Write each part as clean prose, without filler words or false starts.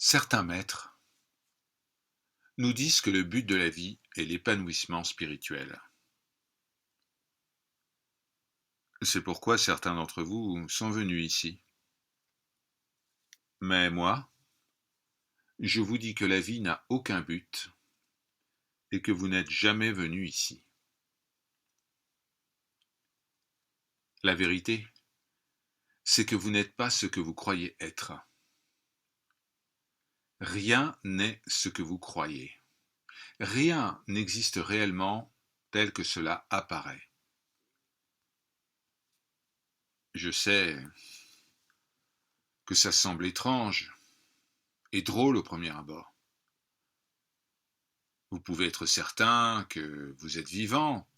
Certains maîtres nous disent que le but de la vie est l'épanouissement spirituel. C'est pourquoi certains d'entre vous sont venus ici. Mais moi, je vous dis que la vie n'a aucun but et que vous n'êtes jamais venus ici. La vérité, c'est que vous n'êtes pas ce que vous croyez être. Rien n'est ce que vous croyez. Rien n'existe réellement tel que cela apparaît. Je sais que ça semble étrange et drôle au premier abord. Vous pouvez être certain que vous êtes vivant,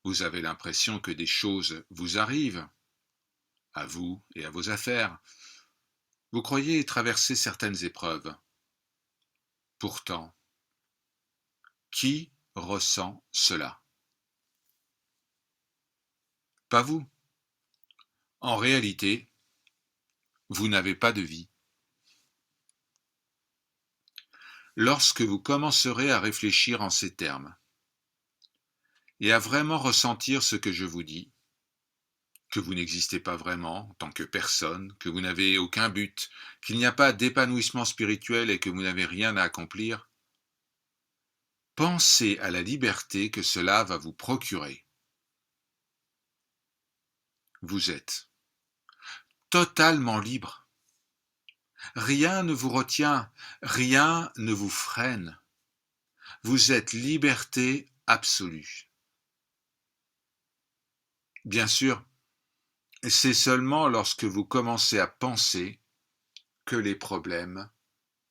vous avez l'impression que des choses vous arrivent, à vous et à vos affaires. Vous croyez traverser certaines épreuves. Pourtant, qui ressent cela? Pas vous. En réalité, vous n'avez pas de vie. Lorsque vous commencerez à réfléchir en ces termes et à vraiment ressentir ce que je vous dis, que vous n'existez pas vraiment en tant que personne, que vous n'avez aucun but, qu'il n'y a pas d'épanouissement spirituel et que vous n'avez rien à accomplir, pensez à la liberté que cela va vous procurer. Vous êtes totalement libre. Rien ne vous retient, rien ne vous freine. Vous êtes liberté absolue. Bien sûr, c'est seulement lorsque vous commencez à penser que les problèmes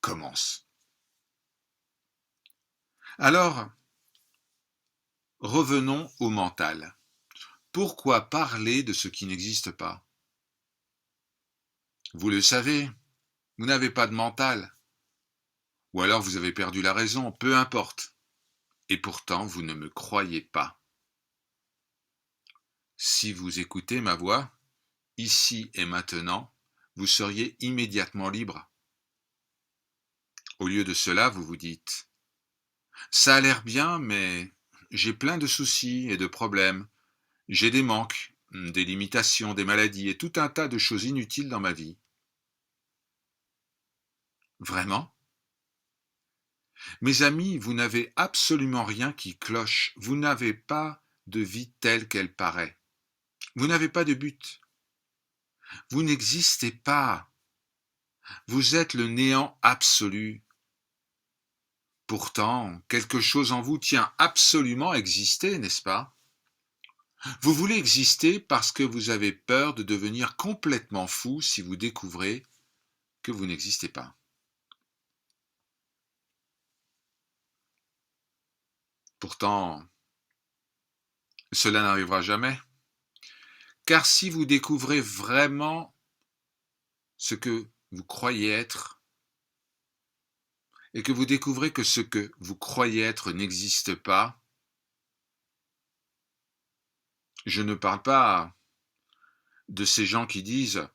commencent. Alors, revenons au mental. Pourquoi parler de ce qui n'existe pas? Vous le savez, vous n'avez pas de mental. Ou alors vous avez perdu la raison, peu importe. Et pourtant, vous ne me croyez pas. Si vous écoutez ma voix, ici et maintenant, vous seriez immédiatement libre. Au lieu de cela, vous vous dites « Ça a l'air bien, mais j'ai plein de soucis et de problèmes. J'ai des manques, des limitations, des maladies et tout un tas de choses inutiles dans ma vie. » Vraiment? Mes amis, vous n'avez absolument rien qui cloche. Vous n'avez pas de vie telle qu'elle paraît. Vous n'avez pas de but. Vous n'existez pas. Vous êtes le néant absolu. Pourtant, quelque chose en vous tient absolument à exister, n'est-ce pas? Vous voulez exister parce que vous avez peur de devenir complètement fou si vous découvrez que vous n'existez pas. Pourtant, cela n'arrivera jamais. Car si vous découvrez vraiment ce que vous croyez être, et que vous découvrez que ce que vous croyez être n'existe pas, je ne parle pas de ces gens qui disent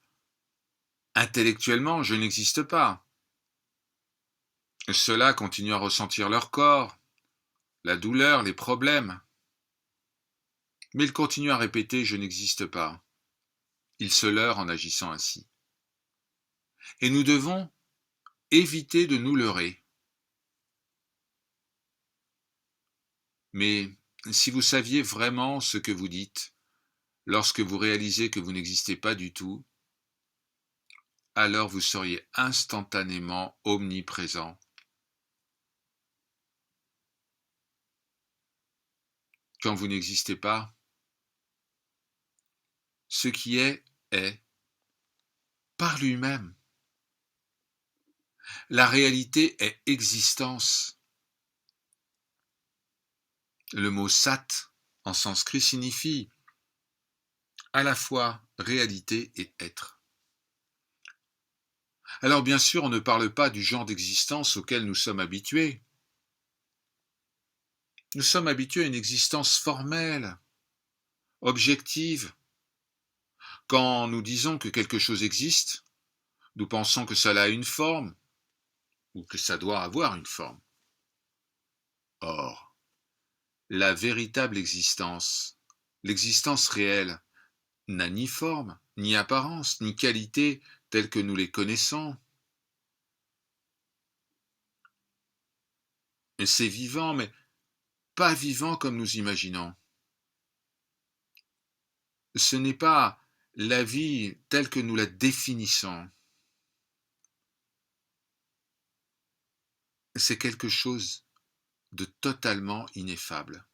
« intellectuellement, je n'existe pas ». Ceux-là continuent à ressentir leur corps, la douleur, les problèmes. Mais ils continuent à répéter « je n'existe pas ». Ils se leurrent en agissant ainsi. Et nous devons éviter de nous leurrer. Mais si vous saviez vraiment ce que vous dites, lorsque vous réalisez que vous n'existez pas du tout, alors vous seriez instantanément omniprésent. Quand vous n'existez pas, ce qui est par lui-même. La réalité est existence. Le mot sat en sanskrit signifie à la fois réalité et être. Alors bien sûr, on ne parle pas du genre d'existence auquel nous sommes habitués. Nous sommes habitués à une existence formelle, objective. Quand nous disons que quelque chose existe, nous pensons que cela a une forme, ou que ça doit avoir une forme. Or, la véritable existence, l'existence réelle, n'a ni forme, ni apparence, ni qualité telles que nous les connaissons. Et c'est vivant, mais pas vivant comme nous imaginons. Ce n'est pas la vie telle que nous la définissons. C'est quelque chose de totalement ineffable.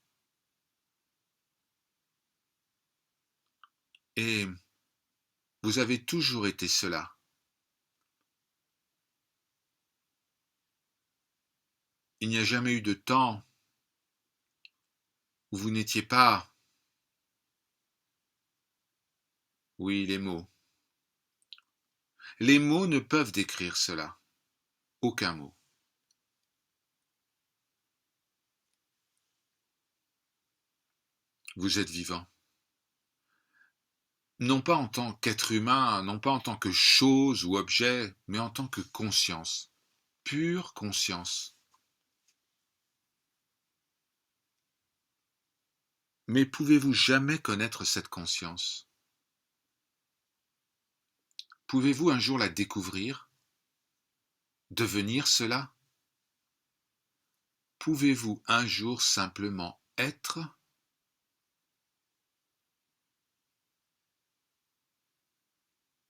Et vous avez toujours été cela. Il n'y a jamais eu de temps où vous n'étiez pas. Oui, les mots. Les mots ne peuvent décrire cela. Aucun mot. Vous êtes vivant. Non pas en tant qu'être humain, non pas en tant que chose ou objet, mais en tant que conscience. Pure conscience. Mais pouvez-vous jamais connaître cette conscience? Pouvez-vous un jour la découvrir? Devenir cela? Pouvez-vous un jour simplement être?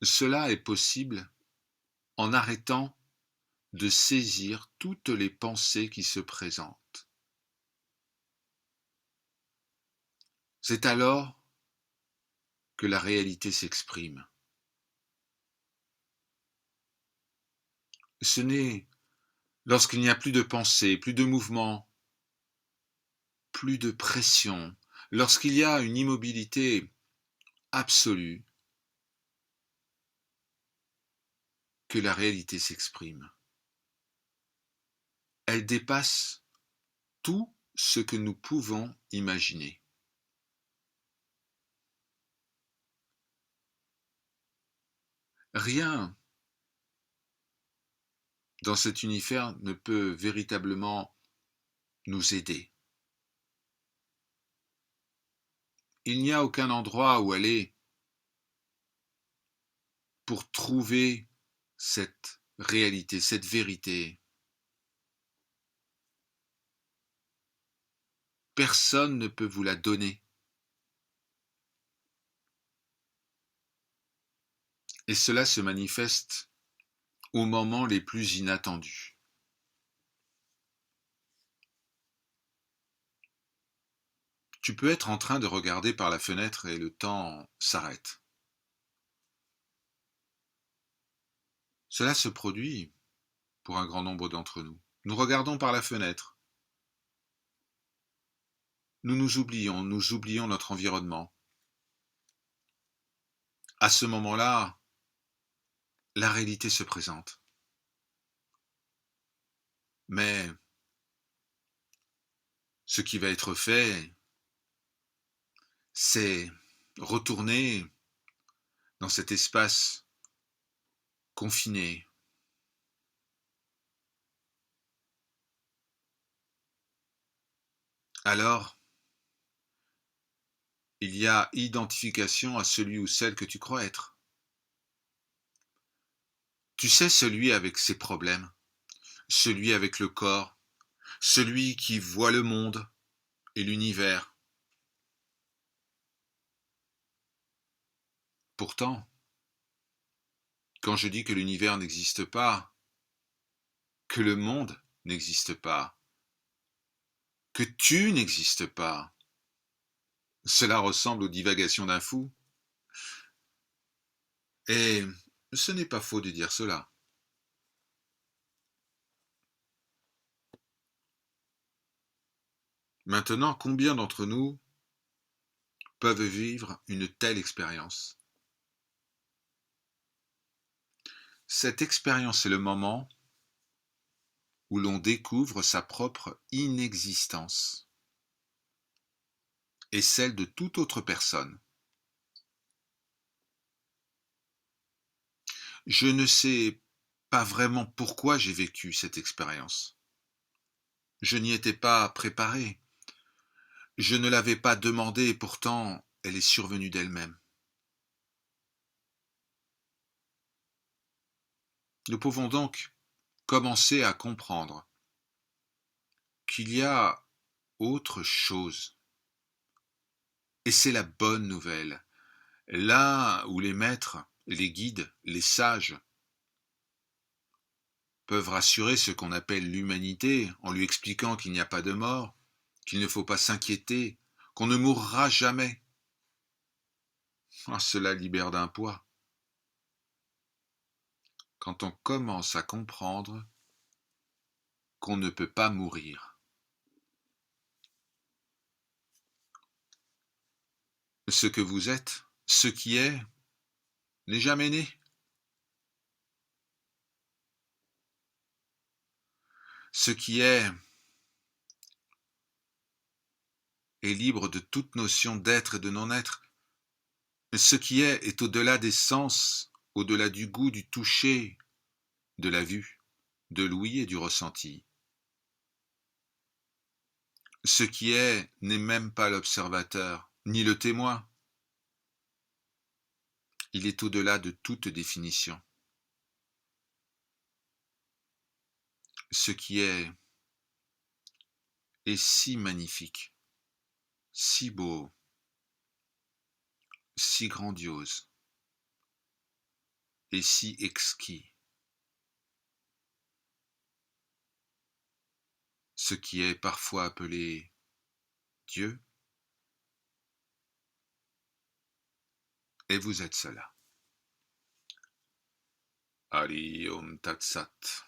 Cela est possible en arrêtant de saisir toutes les pensées qui se présentent. C'est alors que la réalité s'exprime. Ce n'est lorsqu'il n'y a plus de pensée, plus de mouvement, plus de pression, lorsqu'il y a une immobilité absolue, que la réalité s'exprime. Elle dépasse tout ce que nous pouvons imaginer. Rien dans cet univers ne peut véritablement nous aider. Il n'y a aucun endroit où aller pour trouver cette réalité, cette vérité. Personne ne peut vous la donner. Et cela se manifeste aux moments les plus inattendus. Tu peux être en train de regarder par la fenêtre et le temps s'arrête. Cela se produit pour un grand nombre d'entre nous. Nous regardons par la fenêtre. Nous oublions notre environnement. À ce moment-là, la réalité se présente. Mais ce qui va être fait, c'est retourner dans cet espace confiné. Alors, il y a identification à celui ou celle que tu crois être. Tu sais, celui avec ses problèmes, celui avec le corps, celui qui voit le monde et l'univers. Pourtant, quand je dis que l'univers n'existe pas, que le monde n'existe pas, que tu n'existes pas, cela ressemble aux divagations d'un fou. Et ce n'est pas faux de dire cela. Maintenant, combien d'entre nous peuvent vivre une telle expérience? Cette expérience est le moment où l'on découvre sa propre inexistence et celle de toute autre personne. Je ne sais pas vraiment pourquoi j'ai vécu cette expérience. Je n'y étais pas préparé, je ne l'avais pas demandé et pourtant elle est survenue d'elle-même. Nous pouvons donc commencer à comprendre qu'il y a autre chose. Et c'est la bonne nouvelle. Là où les maîtres, les guides, les sages peuvent rassurer ce qu'on appelle l'humanité en lui expliquant qu'il n'y a pas de mort, qu'il ne faut pas s'inquiéter, qu'on ne mourra jamais. Ah, cela libère d'un poids. Quand on commence à comprendre qu'on ne peut pas mourir. Ce que vous êtes, ce qui est, n'est jamais né. Ce qui est libre de toute notion d'être et de non-être. Ce qui est au-delà des sens, au-delà du goût, du toucher, de la vue, de l'ouïe et du ressenti. Ce qui est n'est même pas l'observateur, ni le témoin. Il est au-delà de toute définition. Ce qui est si magnifique, si beau, si grandiose et si exquis. Ce qui est parfois appelé Dieu, et vous êtes cela. Hari Om Tat Sat.